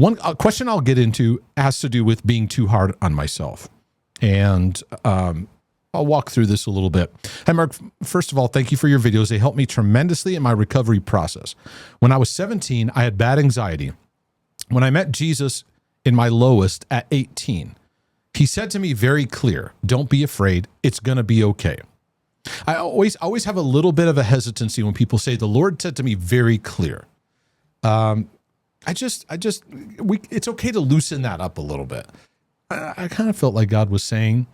One question I'll get into has to do with being too hard on myself. And I'll walk through this a little bit. Hi, Mark. First of all, thank you for your videos. They helped me tremendously in my recovery process. When I was 17, I had bad anxiety. When I met Jesus in my lowest at 18, he said to me very clear, don't be afraid. It's going to be okay. I always have a little bit of a hesitancy when people say the Lord said to me very clear. It's okay to loosen that up a little bit. I kind of felt like God was saying,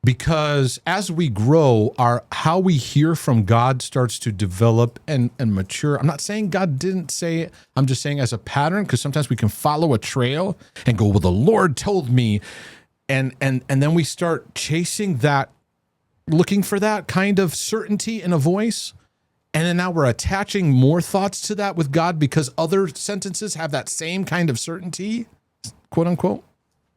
because as we grow, how we hear from God starts to develop and mature. I'm not saying God didn't say it. I'm just saying as a pattern, because sometimes we can follow a trail and go, well, the Lord told me. And then we start chasing that, looking for that kind of certainty in a voice. And then now we're attaching more thoughts to that with God because other sentences have that same kind of certainty, quote unquote.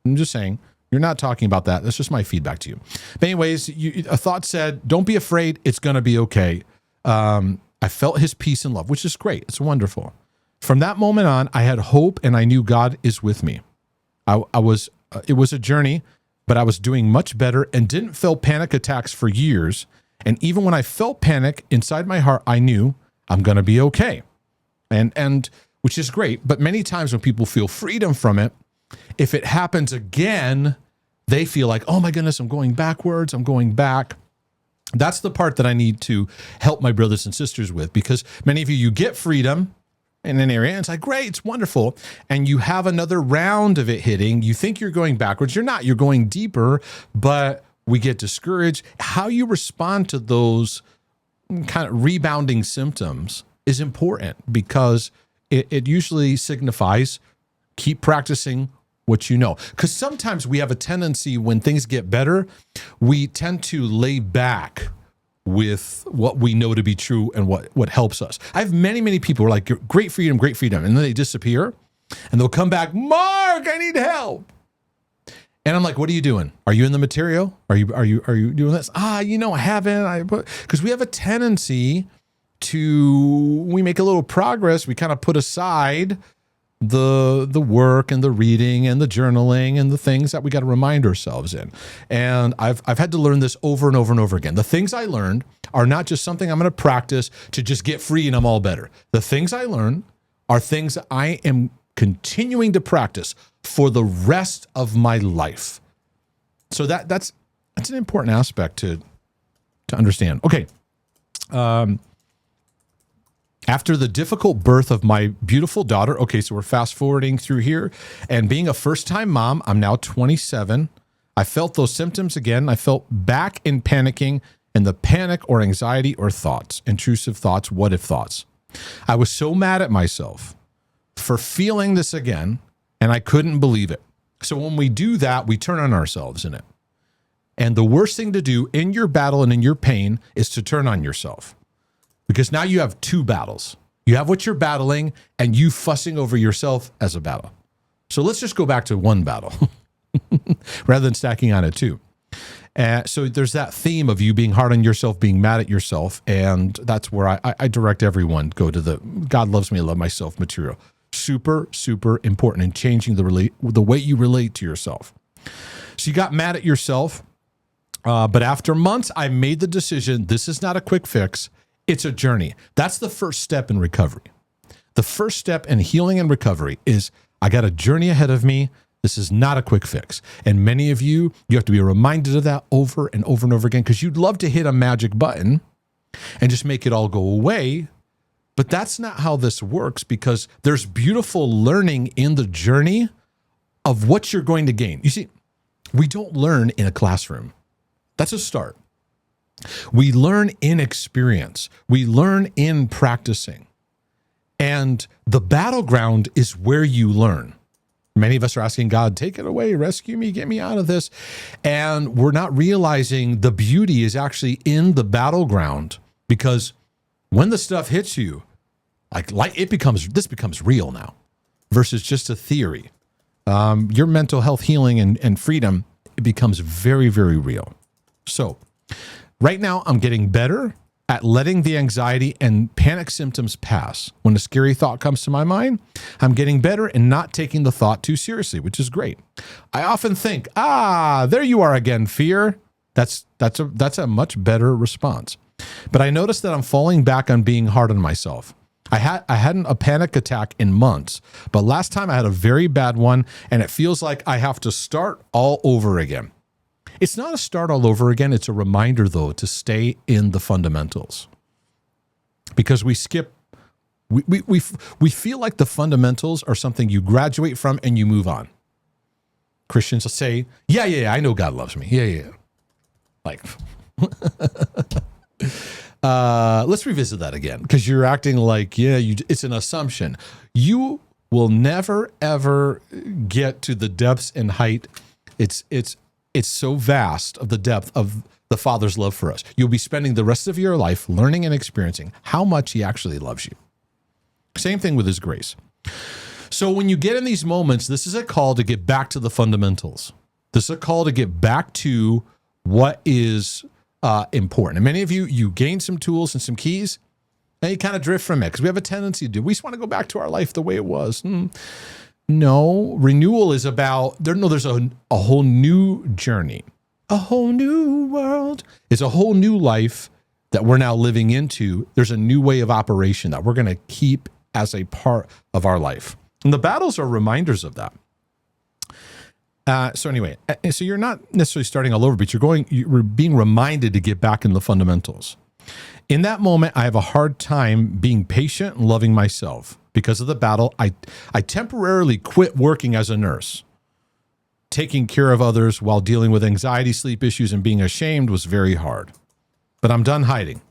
I'm just saying, you're not talking about that. That's just my feedback to you. But anyways, a thought said, don't be afraid. It's going to be okay. I felt his peace and love, which is great. It's wonderful. From that moment on, I had hope and I knew God is with me. It was a journey, but I was doing much better and didn't feel panic attacks for years. And even when I felt panic inside my heart, I knew I'm going to be okay. And which is great. But many times when people feel freedom from it, if it happens again, they feel like, oh my goodness, I'm going backwards. I'm going back. That's the part that I need to help my brothers and sisters with, because many of you get freedom in an area and it's like, great, it's wonderful. And you have another round of it hitting. You think you're going backwards. You're not. You're going deeper, but we get discouraged. How you respond to those kind of rebounding symptoms is important, because it usually signifies keep practicing what you know. Because sometimes we have a tendency when things get better, we tend to lay back with what we know to be true and what helps us. I have many people who are like, great freedom. And then they disappear and they'll come back, Mark, I need help. And I'm like, what are you doing? Are you in the material? Are you doing this? I haven't. Because we have a tendency we make a little progress. We kind of put aside the work and the reading and the journaling and the things that we got to remind ourselves in. And I've had to learn this over and over and over again. The things I learned are not just something I'm going to practice to just get free and I'm all better. The things I learned are things that I am continuing to practice for the rest of my life. So that's an important aspect to understand. Okay. After the difficult birth of my beautiful daughter, okay, so we're fast forwarding through here, and being a first-time mom, I'm now 27. I felt those symptoms again. I felt back in panicking and the panic or anxiety or thoughts, intrusive thoughts, what if thoughts. I was so mad at myself for feeling this again, and I couldn't believe it. So when we do that, we turn on ourselves in it. And the worst thing to do in your battle and in your pain is to turn on yourself. Because now you have two battles. You have what you're battling and you fussing over yourself as a battle. So let's just go back to one battle rather than stacking on it two. So there's that theme of you being hard on yourself, being mad at yourself. And that's where I direct everyone, go to the God loves me, I love myself material. Super, super important in changing the way you relate to yourself. So you got mad at yourself. But after months, I made the decision, this is not a quick fix. It's a journey. That's the first step in recovery. The first step in healing and recovery is I got a journey ahead of me. This is not a quick fix. And many of you have to be reminded of that over and over and over again, because you'd love to hit a magic button and just make it all go away. But that's not how this works, because there's beautiful learning in the journey of what you're going to gain. You see, we don't learn in a classroom. That's a start. We learn in experience. We learn in practicing. And the battleground is where you learn. Many of us are asking God, take it away, rescue me, get me out of this. And we're not realizing the beauty is actually in the battleground, because when the stuff hits you, this becomes real now versus just a theory. Your mental health healing and freedom, it becomes very, very real. So right now I'm getting better at letting the anxiety and panic symptoms pass. When a scary thought comes to my mind, I'm getting better and not taking the thought too seriously, which is great. I often think, there you are again, fear. That's a much better response. But I noticed that I'm falling back on being hard on myself. I hadn't a panic attack in months, but last time I had a very bad one, and it feels like I have to start all over again. It's not a start all over again. It's a reminder, though, to stay in the fundamentals, because we feel like the fundamentals are something you graduate from and you move on. Christians will say, yeah, I know God loves me. Yeah. Like, let's revisit that again, because you're acting like, it's an assumption. You will never, ever get to the depths and height. It's so vast of the depth of the Father's love for us. You'll be spending the rest of your life learning and experiencing how much he actually loves you. Same thing with his grace. So when you get in these moments, this is a call to get back to the fundamentals. This is a call to get back to what is important. And many of you gain some tools and some keys, and you kind of drift from it, because we have a tendency to do. We just want to go back to our life the way it was. No, renewal is about, there's a whole new journey, a whole new world. It's a whole new life that we're now living into. There's a new way of operation that we're going to keep as a part of our life. And the battles are reminders of that. So anyway, so you're not necessarily starting all over, but you're being reminded to get back in the fundamentals. In that moment, I have a hard time being patient and loving myself. Because of the battle, I temporarily quit working as a nurse. Taking care of others while dealing with anxiety, sleep issues, and being ashamed was very hard. But I'm done hiding.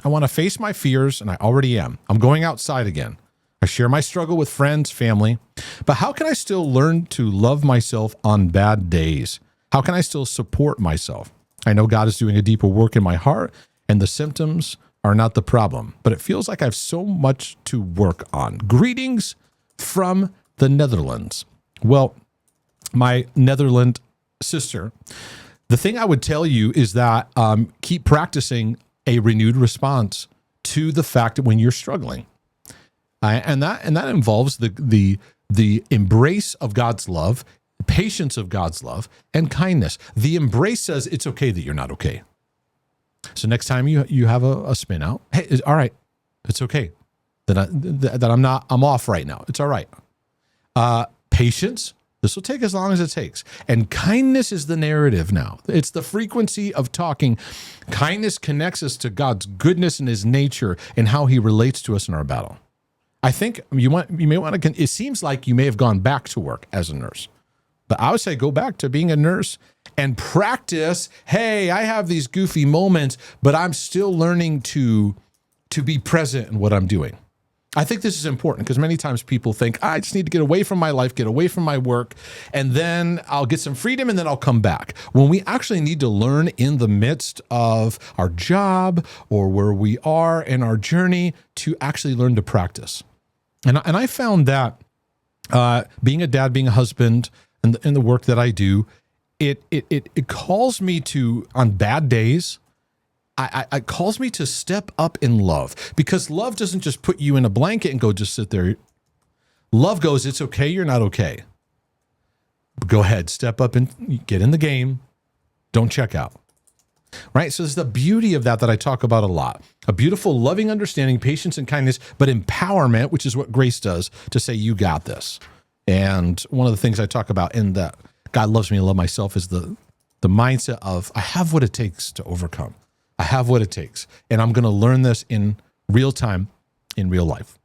I want to face my fears, and I already am. I'm going outside again. I share my struggle with friends, family. But how can I still learn to love myself on bad days? How can I still support myself? I know God is doing a deeper work in my heart, and the symptoms are not the problem, but it feels like I have so much to work on. Greetings from the Netherlands. Well, my Netherlands sister, the thing I would tell you is that keep practicing a renewed response to the fact that when you're struggling, and that involves the embrace of God's love, patience of God's love, and kindness. The embrace says it's okay that you're not okay. So next time you have a spin out, hey, all right, it's okay that I'm off right now. It's all right. Patience, this will take as long as it takes. And kindness is the narrative now. It's the frequency of talking. Kindness connects us to God's goodness and his nature and how he relates to us in our battle. I think you may want to, it seems like you may have gone back to work as a nurse. But I would say go back to being a nurse and practice, hey, I have these goofy moments, but I'm still learning to be present in what I'm doing. I think this is important because many times people think, I just need to get away from my life, get away from my work, and then I'll get some freedom and then I'll come back. When we actually need to learn in the midst of our job or where we are in our journey to actually learn to practice. And I found that being a dad, being a husband, and the work that I do, it calls me to, on bad days, it calls me to step up in love, because love doesn't just put you in a blanket and go just sit there. Love goes, it's okay, you're not okay. Go ahead, step up and get in the game. Don't check out. Right? So there's the beauty of that I talk about a lot. A beautiful, loving understanding, patience and kindness, but empowerment, which is what grace does, to say, you got this. And one of the things I talk about in that God loves me and love myself is the mindset of, I have what it takes to overcome. I have what it takes. And I'm going to learn this in real time, in real life.